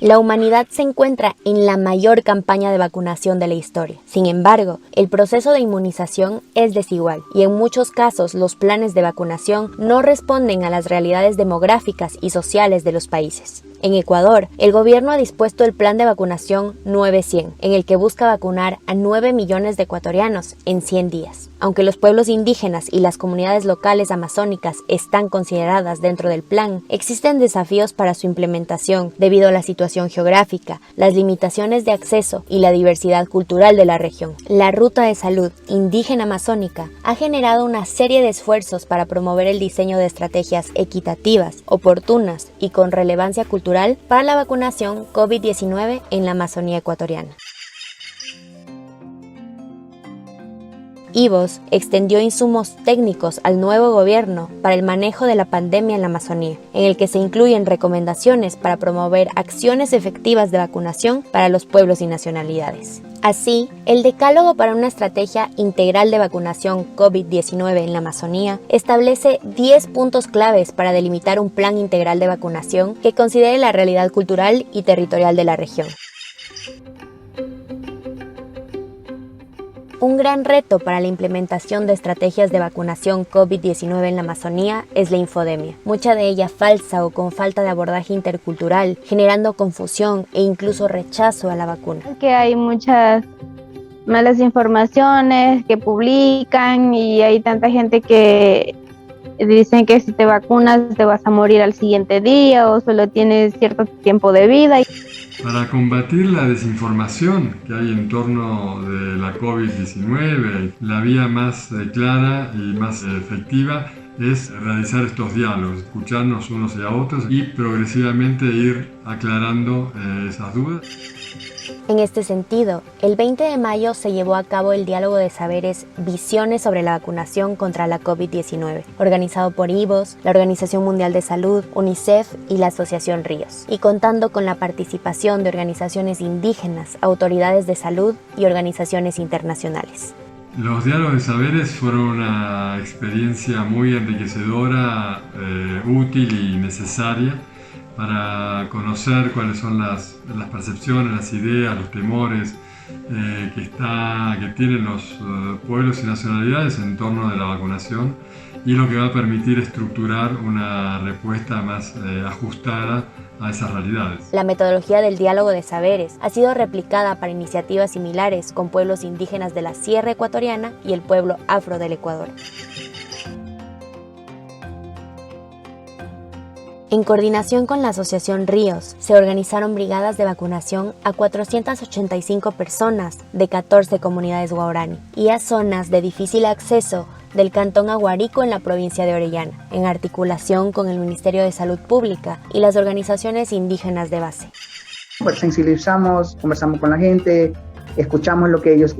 La humanidad se encuentra en la mayor campaña de vacunación de la historia. Sin embargo, el proceso de inmunización es desigual y en muchos casos los planes de vacunación no responden a las realidades demográficas y sociales de los países. En Ecuador, el gobierno ha dispuesto el plan de vacunación 9-100, en el que busca vacunar a 9 millones de ecuatorianos en 100 días. Aunque los pueblos indígenas y las comunidades locales amazónicas están consideradas dentro del plan, existen desafíos para su implementación debido a la situación geográfica, las limitaciones de acceso y la diversidad cultural de la región. La Ruta de Salud Indígena Amazónica ha generado una serie de esfuerzos para promover el diseño de estrategias equitativas, oportunas y con relevancia cultural para la vacunación COVID-19 en la Amazonía ecuatoriana. IVOS extendió insumos técnicos al nuevo gobierno para el manejo de la pandemia en la Amazonía, en el que se incluyen recomendaciones para promover acciones efectivas de vacunación para los pueblos y nacionalidades. Así, el Decálogo para una estrategia integral de vacunación COVID-19 en la Amazonía establece 10 puntos claves para delimitar un plan integral de vacunación que considere la realidad cultural y territorial de la región. Un gran reto para la implementación de estrategias de vacunación COVID-19 en la Amazonía es la infodemia, mucha de ella falsa o con falta de abordaje intercultural, generando confusión e incluso rechazo a la vacuna. Que hay muchas malas informaciones que publican y hay tanta gente que dicen que si te vacunas te vas a morir al siguiente día o solo tienes cierto tiempo de vida. Para combatir la desinformación que hay en torno de la COVID-19, la vía más clara y más efectiva es realizar estos diálogos, escucharnos unos y a otros y progresivamente ir aclarando esas dudas. En este sentido, el 20 de mayo se llevó a cabo el Diálogo de Saberes Visiones sobre la vacunación contra la COVID-19, organizado por IVOS, la Organización Mundial de Salud, UNICEF y la Asociación Ríos, y contando con la participación de organizaciones indígenas, autoridades de salud y organizaciones internacionales. Los diálogos de saberes fueron una experiencia muy enriquecedora, útil y necesaria para conocer cuáles son las percepciones, las ideas, los temores que tienen los pueblos y nacionalidades en torno de la vacunación y lo que va a permitir estructurar una respuesta más ajustada a esas realidades. La metodología del diálogo de saberes ha sido replicada para iniciativas similares con pueblos indígenas de la Sierra Ecuatoriana y el pueblo afro del Ecuador. En coordinación con la Asociación Ríos, se organizaron brigadas de vacunación a 485 personas de 14 comunidades guaraní y a zonas de difícil acceso del cantón Aguarico en la provincia de Orellana, en articulación con el Ministerio de Salud Pública y las organizaciones indígenas de base. Pues sensibilizamos, conversamos con la gente, escuchamos lo que ellos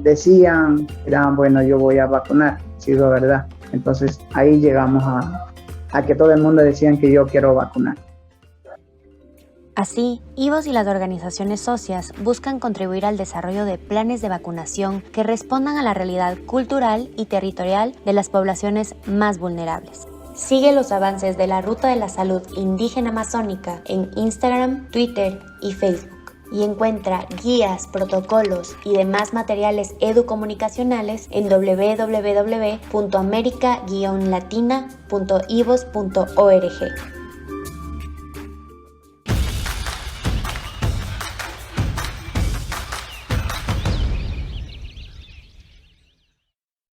decían, era bueno, yo voy a vacunar, sí, es verdad. Entonces ahí llegamos a que todo el mundo decían que yo quiero vacunar. Así, IVOS y las organizaciones socias buscan contribuir al desarrollo de planes de vacunación que respondan a la realidad cultural y territorial de las poblaciones más vulnerables. Sigue los avances de la Ruta de la Salud Indígena Amazónica en Instagram, Twitter y Facebook y encuentra guías, protocolos y demás materiales educomunicacionales en www.america-latina.ivos.org.